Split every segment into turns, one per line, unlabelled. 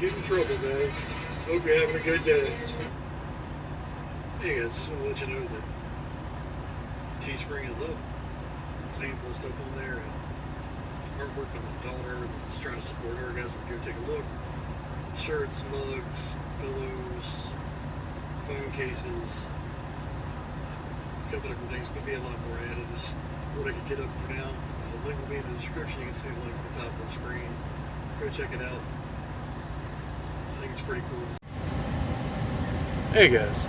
get in trouble, guys. Hope you're having a good day. Hey guys, just want to let you know that Teespring is up. There's a handful of stuff on there. It's artwork by my daughter. I'm just trying to support her, guys. Go take a look. Shirts, mugs, pillows, phone cases, a couple different things. Could be a lot more added. This is what I could get up for now. The link will be in the description. You can see the link at the top of the screen. Go check it out. I think it's pretty cool. Hey guys,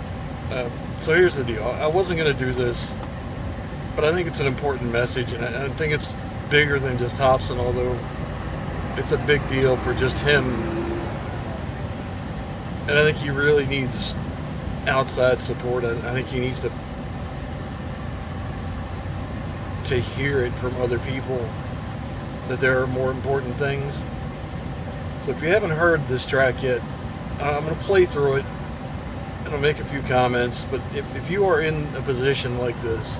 so here's the deal. I wasn't going to do this, but I think it's an important message, and I think it's bigger than just Hopsin, although it's a big deal for just him. And I think he really needs outside support. I think he needs to hear it from other people that there are more important things. So if you haven't heard this track yet, I'm going to play through it and I'll make a few comments. But if you are in a position like this,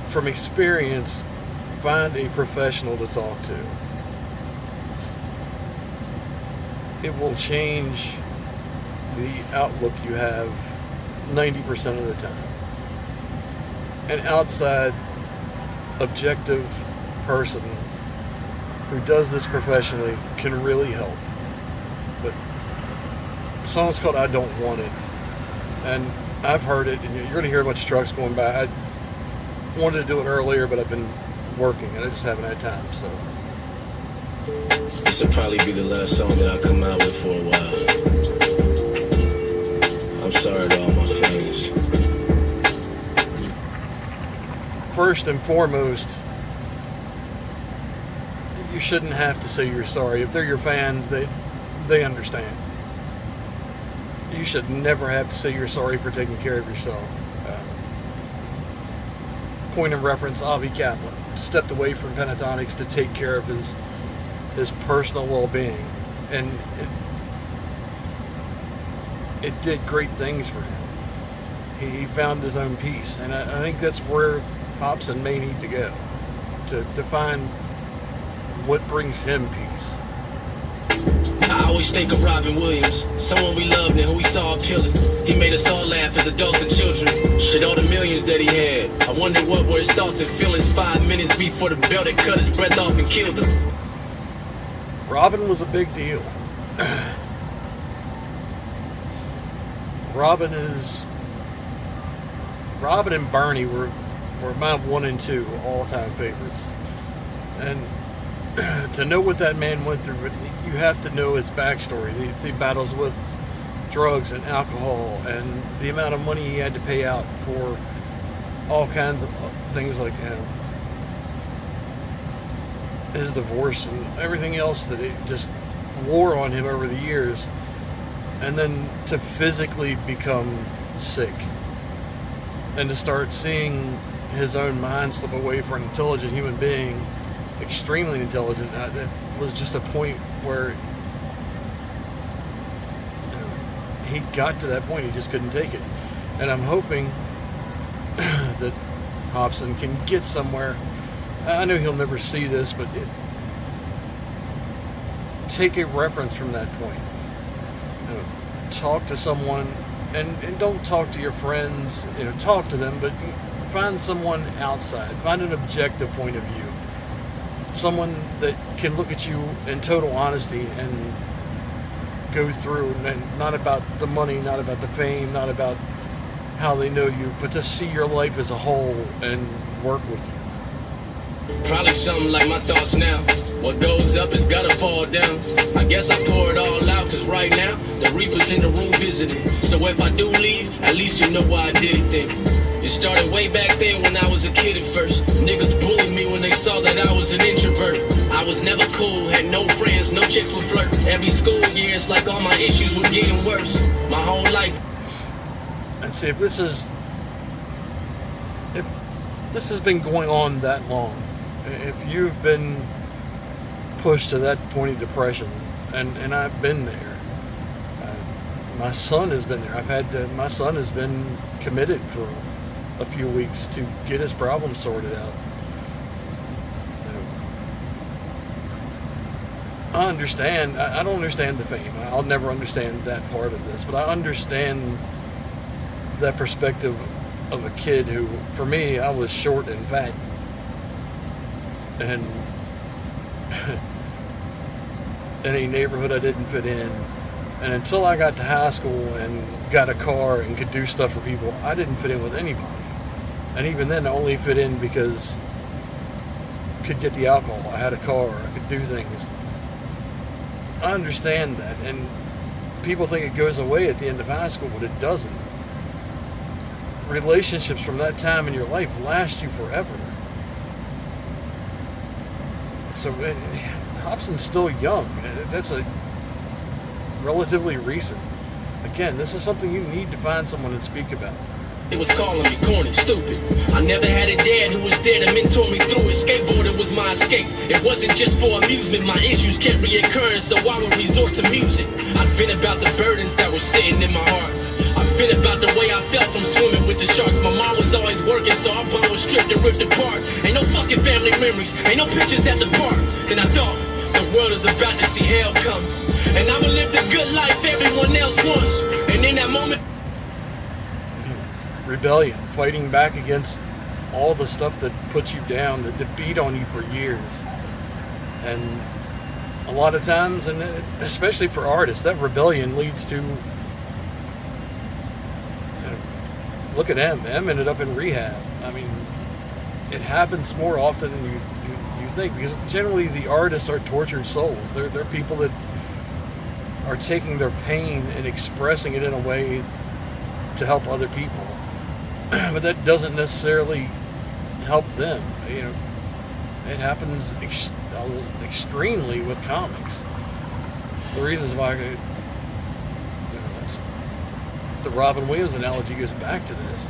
from experience, find a professional to talk to. It will change the outlook you have 90% of the time. An outside, objective person who does this professionally can really help. But the song's called I Don't Want It, and I've heard it, and you're going to hear a bunch of trucks going by. I wanted to do it earlier, but I've been working and I just haven't had time. So
this will probably be the last song that I come out with for a while. I'm sorry to all my fans.
First and foremost, you shouldn't have to say you're sorry. If they're your fans, they understand. You should never have to say you're sorry for taking care of yourself. Point of reference, Avi Kaplan stepped away from Pentatonics to take care of his personal well-being, and it did great things for him. He found his own peace, and I think that's where Hopsin may need to go to find what brings him peace.
I always think of Robin Williams, someone we loved and who we saw appealing. He made us all laugh as adults and children. Shit, all the millions that he had. I wonder what were his thoughts and feelings 5 minutes before the belt that cut his breath off and killed him.
Robin was a big deal. Robin and Barney were my 1 and 2 all-time favorites. And to know what that man went through, you have to know his backstory, the battles with drugs and alcohol, and the amount of money he had to pay out for all kinds of things like his divorce and everything else that it just wore on him over the years, and then to physically become sick and to start seeing his own mind slip away for an intelligent human being, extremely intelligent. That was just a point where he got to that point. He just couldn't take it. And I'm hoping that Hopsin can get somewhere. I know he'll never see this, but take a reference from that point. Talk to someone, and don't talk to your friends. Talk to them, but find someone outside. Find an objective point of view. Someone that can look at you in total honesty and go through, and not about the money, not about the fame, not about how they know you, but to see your life as a whole and work with you.
Probably something like my thoughts now. What goes up is gotta fall down. I guess I pour it all out, cause right now the Reaper's in the room visiting. So if I do leave, at least you know why I did it then. It started way back then when I was a kid at first. Niggas bullied me when they saw that I was an introvert. I was never cool, had no friends, no chicks would flirt. Every school year it's like all my issues were getting worse. My whole life.
And see, if this has been going on that long, if you've been pushed to that point of depression, and I've been there, my son has been there. My son has been committed for a few weeks to get his problems sorted out. I understand. I don't understand the fame. I'll never understand that part of this, but I understand that perspective of a kid who, for me, I was short and fat, and in a neighborhood I didn't fit in. And until I got to high school and got a car and could do stuff for people, I didn't fit in with anybody. And even then, I only fit in because I could get the alcohol. I had a car. I could do things. I understand that. And people think it goes away at the end of high school, but it doesn't. Relationships from that time in your life last you forever. So, Hopsin's still young. That's a relatively recent. Again, this is something you need to find someone to speak about.
It was calling me corny, stupid. I never had a dad who was there to mentor me through it. Skateboarding was my escape. It wasn't just for amusement. My issues kept reoccurring, so I would resort to music. I'd vent about the burdens that were sitting in my heart. I vent about the way I felt from swimming with the sharks. My mom was always working, so our bond was stripped and ripped apart. Ain't no fucking family memories, ain't no pictures at the park. Then I thought, the world is about to see hell come, and I would live the good life everyone else wants. And in that moment,
rebellion, fighting back against all the stuff that puts you down, that beat on you for years. And a lot of times, and especially for artists, that rebellion leads to, look at M. M ended up in rehab. I mean, it happens more often than you think, because generally the artists are tortured souls. They're people that are taking their pain and expressing it in a way to help other people. But that doesn't necessarily help them. You know, it happens extremely with comics. The reasons why, that's the Robin Williams analogy goes back to this.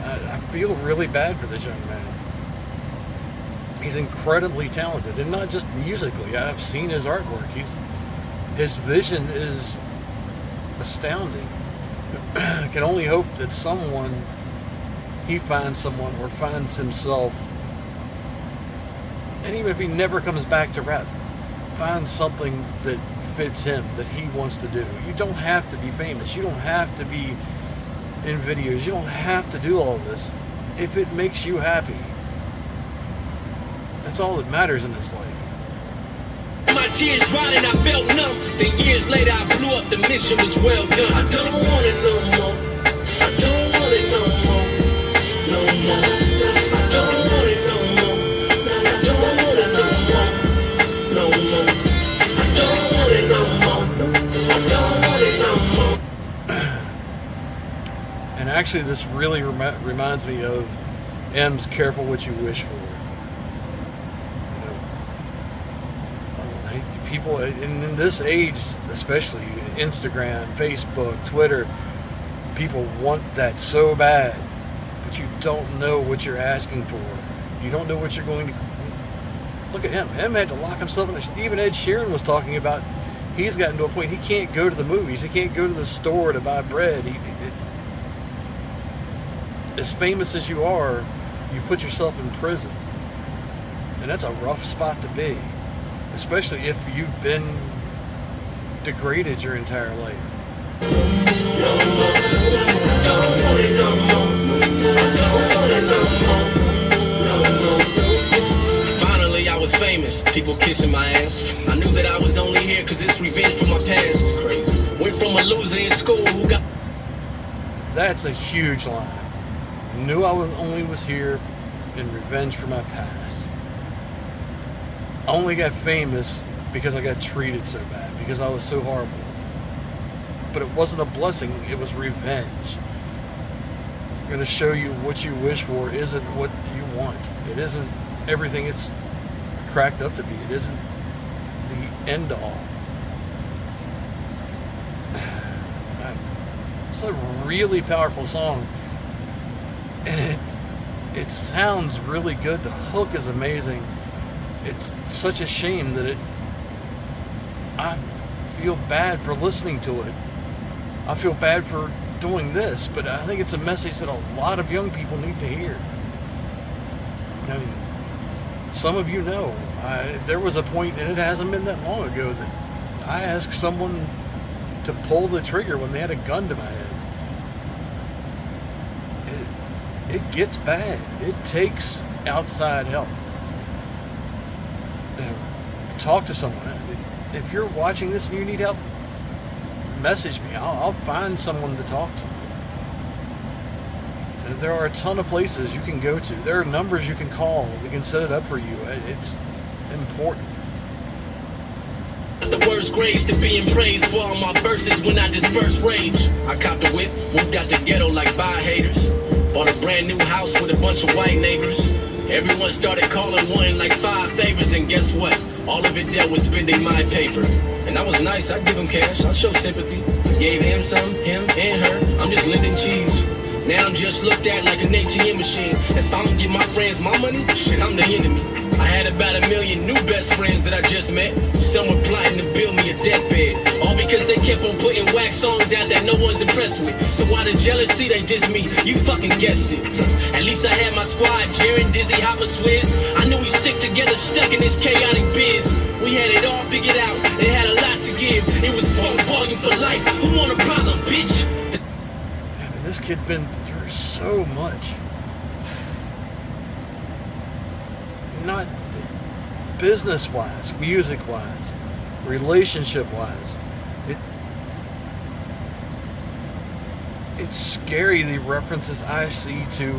I feel really bad for this young man. He's incredibly talented, and not just musically. I've seen his artwork. His vision is astounding. I can only hope that he finds someone or finds himself, and even if he never comes back to rap, finds something that fits him, that he wants to do. You don't have to be famous. You don't have to be in videos. You don't have to do all this. If it makes you happy, that's all that matters in this life.
my tears dried and I felt numb. Then years later I blew up, the mission was well done. I don't want it no more. I don't want it no more. No more. I don't want it no more. I don't want it no more. No more. I don't want it no more. I don't want it no more.
And actually this really reminds me of M's Careful What You Wish For. People in this age, especially Instagram, Facebook, Twitter, people want that so bad, but you don't know what you're asking for. You don't know what you're going to. Look at him. M had to lock himself in. Even Ed Sheeran was talking about. He's gotten to a point he can't go to the movies. He can't go to the store to buy bread. As famous as you are, you put yourself in prison, and that's a rough spot to be. Especially if you've been degraded your entire life.
Finally, I was famous. People kissing my ass. I knew that I was only here because it's revenge for my past. It's crazy. Went from a loser in school who got.
That's a huge line. Knew I only was here in revenge for my past. I only got famous because I got treated so bad, because I was so horrible. But it wasn't a blessing, it was revenge. I'm going to show you what you wish for isn't what you want. It isn't everything it's cracked up to be. It isn't the end all. It's a really powerful song. And it sounds really good. The hook is amazing. It's such a shame that I feel bad for listening to it. I feel bad for doing this, but I think it's a message that a lot of young people need to hear. I mean, some of you know, there was a point, and it hasn't been that long ago, that I asked someone to pull the trigger when they had a gun to my head. It gets bad. It takes outside help. Talk to someone. If you're watching this and you need help, message me. I'll find someone to talk to. There are a ton of places you can go to. There are numbers you can call that can set it up for you. It's important.
The worst grades to being praised for all my verses when I disperse rage. I copped a whip, moved out the ghetto like bye haters. Bought a brand new house with a bunch of white neighbors. Everyone started calling, wanting like 5 favors, and guess what? All of it dealt with spending my paper. And I was nice, I'd give him cash, I'd show sympathy. Gave him some, him and her, I'm just lending cheese. Now I'm just looked at like an ATM machine. If I don't give my friends my money, shit, I'm the enemy. I had about 1 million new best friends that I just met. Some were plotting to build me a deathbed. All because they kept on putting whack songs out that no one's impressed with. So why the jealousy, they diss me? You fucking guessed it. At least I had my squad, Jaren, Dizzy, Hopper, Swizz. I knew we stick together, stuck in this chaotic biz. We had it all figured out, it had a lot to give. It was fun volume for life. Who want a problem, bitch?
This kid been through so much. Not business-wise, music-wise, relationship-wise. It's scary, the references I see to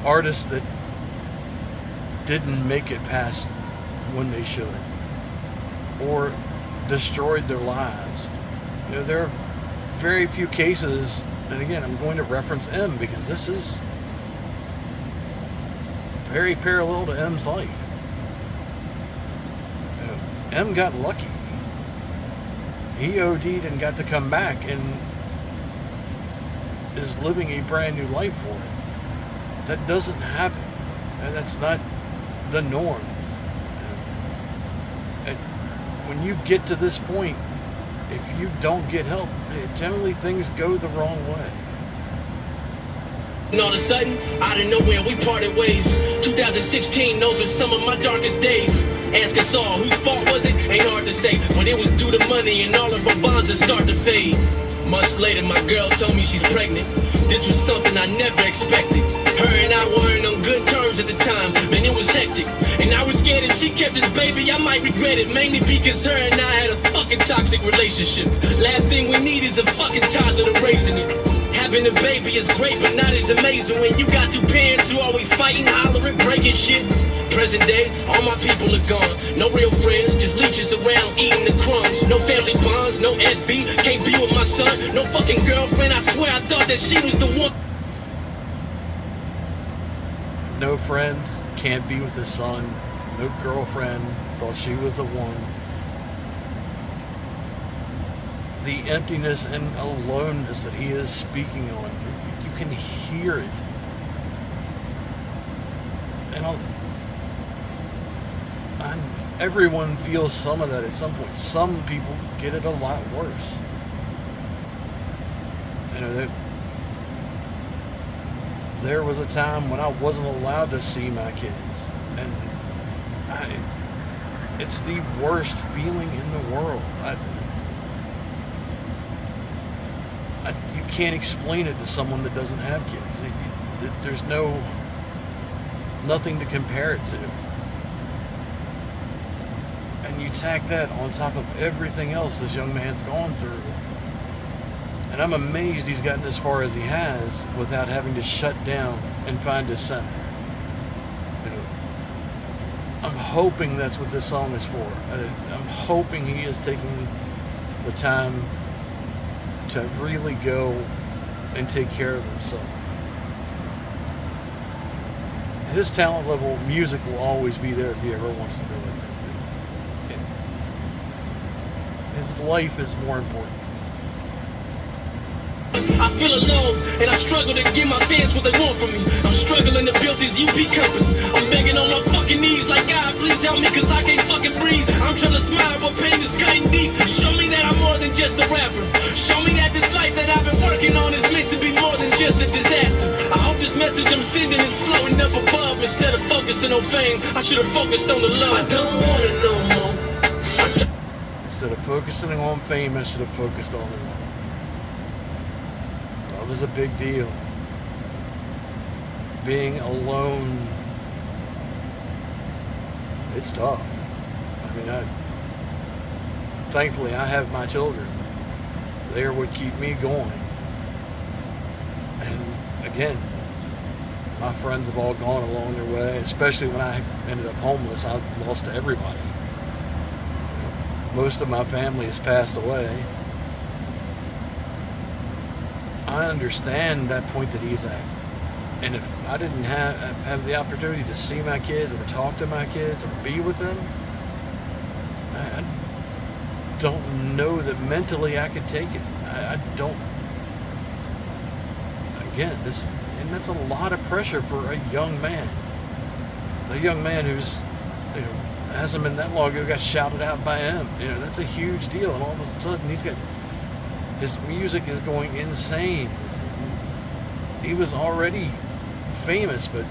artists that didn't make it past when they should, or destroyed their lives. You know, there are very few cases. And again, I'm going to reference M because this is very parallel to M's life. M got lucky. He OD'd and got to come back and is living a brand new life for it. That doesn't happen. And that's not the norm. And when you get to this point, if you don't get help, generally things go the wrong way.
And all of a sudden, out of nowhere, we parted ways. 2016, those were some of my darkest days. Ask us all, whose fault was it? Ain't hard to say, but it was due to money and all of our bonds that start to fade. Months later, my girl told me she's pregnant. This was something I never expected. Her and I weren't on good terms at the time. Man, it was hectic. And I was scared if she kept this baby, I might regret it. Mainly because her and I had a fucking toxic relationship. Last thing we need is a fucking toddler to raising it. Having a baby is great, but not as amazing when you got 2 parents who always fighting, hollering, breaking shit. Present day, all my people are gone. No real friends, just leeches around eating the crumbs. No family bonds, no FV, can't be with my son. No fucking girlfriend, I swear I thought that she was the one.
No friends, can't be with his son. No girlfriend, thought she was the one. The emptiness and aloneness that he is speaking on, you can hear it. And everyone feels some of that at some point. Some people get it a lot worse. You know, there was a time when I wasn't allowed to see my kids, and it's the worst feeling in the world. You can't explain it to someone that doesn't have kids. There's nothing to compare it to. And you tack that on top of everything else this young man's gone through. And I'm amazed he's gotten as far as he has without having to shut down and find his center. You know, I'm hoping that's what this song is for. I'm hoping he is taking the time to really go and take care of himself. His talent level, music will always be there if he ever wants to do it. His life is more important.
I feel alone, and I struggle to give my fans what they want from me. I'm struggling to build this UP company. I'm begging on my fucking knees like, God, please help me, cause I can't fucking breathe. I'm trying to smile, but pain is cutting deep. Show me that I'm more than just a rapper. Show me that this life that I've been working on is meant to be more than just a disaster. I hope this message message I'm sending is floating up above. Instead of focusing on fame, I should have focused on the love. I don't want it no more.
Instead of focusing on fame, I should have focused on the love. Love is a big deal. Being alone, it's tough. I mean, thankfully, I have my children. They are what keep me going. And again, my friends have all gone along their way, especially when I ended up homeless. I lost everybody. Most of my family has passed away. I understand that point that he's at. And if I didn't have the opportunity to see my kids or talk to my kids or be with them, I don't know that mentally I could take it. I don't. Again, that's a lot of pressure for a young man. A young man who's, hasn't been that long ago, got shouted out by him. That's a huge deal. And all of a sudden, his music is going insane. He was already famous, but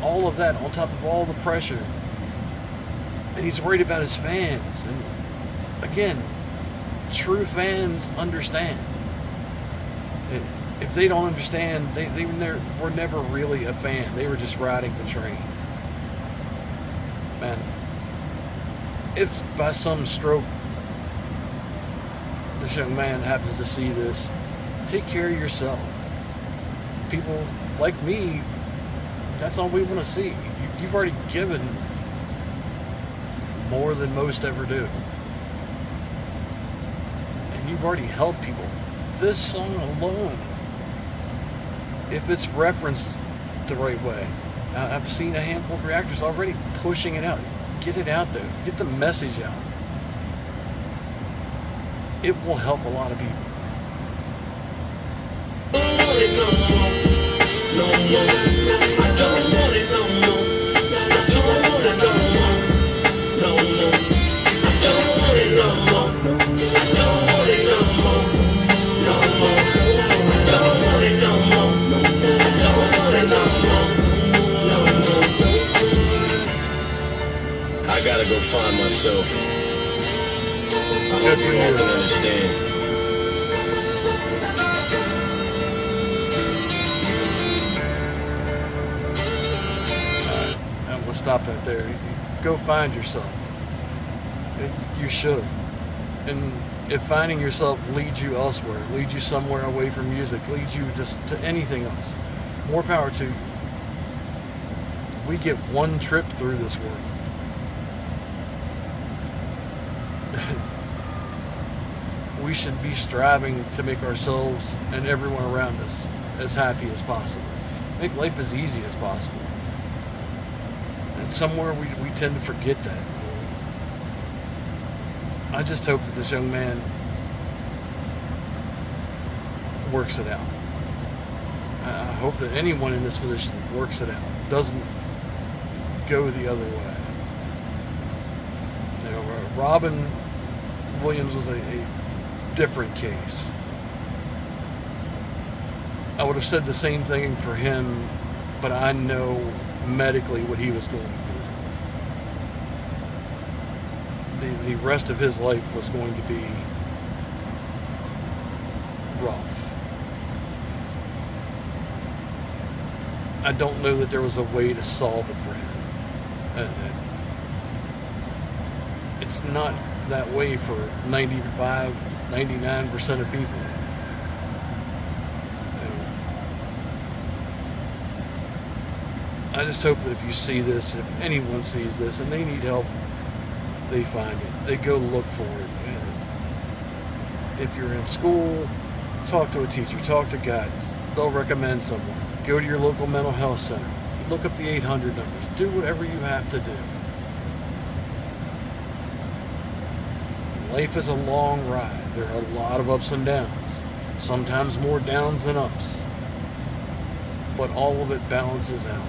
all of that on top of all the pressure, and he's worried about his fans. And again, true fans understand. And if they don't understand, they were never really a fan. They were just riding the train. Man, if by some stroke this young man happens to see this, take care of yourself. People like me, that's all we want to see. You've already given more than most ever do. And you've already helped people. This song alone, if it's referenced the right way, I've seen a handful of reactors already pushing it out. Get it out there. Get the message out. It will help a lot of people.
No more. I don't want it no more. I don't want it no more. No more. I don't want it no more. I don't want it no more. No more. I don't want it no more. I don't want it no more. No more. I gotta go find myself. I hope you all can understand.
Stop that there. Go find yourself. You should. And if finding yourself leads you elsewhere, leads you somewhere away from music, leads you just to anything else, more power to you. We get one trip through this world. We should be striving to make ourselves and everyone around us as happy as possible. Make life as easy as possible. And somewhere we tend to forget that. I just hope that this young man works it out. I hope that anyone in this position works it out, doesn't go the other way. Robin Williams was a different case. I would have said the same thing for him, but I know medically what he was going through. The rest of his life was going to be rough. I don't know that there was a way to solve it for him. It's not that way for 95, 99% of people. I just hope that if you see this, if anyone sees this and they need help, they find it. They go look for it. And if you're in school, talk to a teacher, talk to guides. They'll recommend someone. Go to your local mental health center. Look up the 800 numbers. Do whatever you have to do. Life is a long ride. There are a lot of ups and downs. Sometimes more downs than ups. But all of it balances out.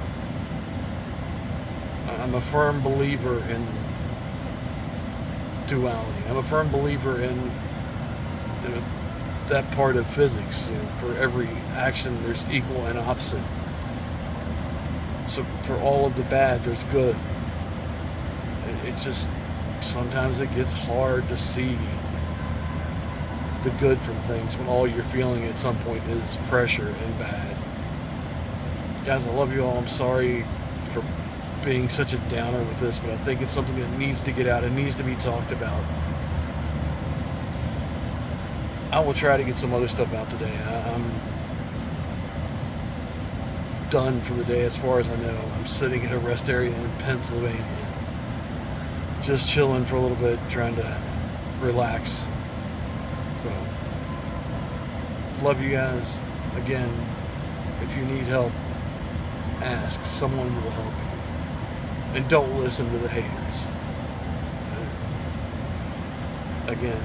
I'm a firm believer in duality. I'm a firm believer in that part of physics. For every action, there's equal and opposite. So for all of the bad, there's good. It just, sometimes it gets hard to see the good from things when all you're feeling at some point is pressure and bad. Guys, I love you all. I'm sorry for being such a downer with this, but I think it's something that needs to get out. It needs to be talked about. I will try to get some other stuff out today. I'm done for the day as far as I know. I'm sitting at a rest area in Pennsylvania, just chilling for a little bit, trying to relax. So, love you guys. Again, if you need help, ask. Someone will help you. And don't listen to the haters. Again,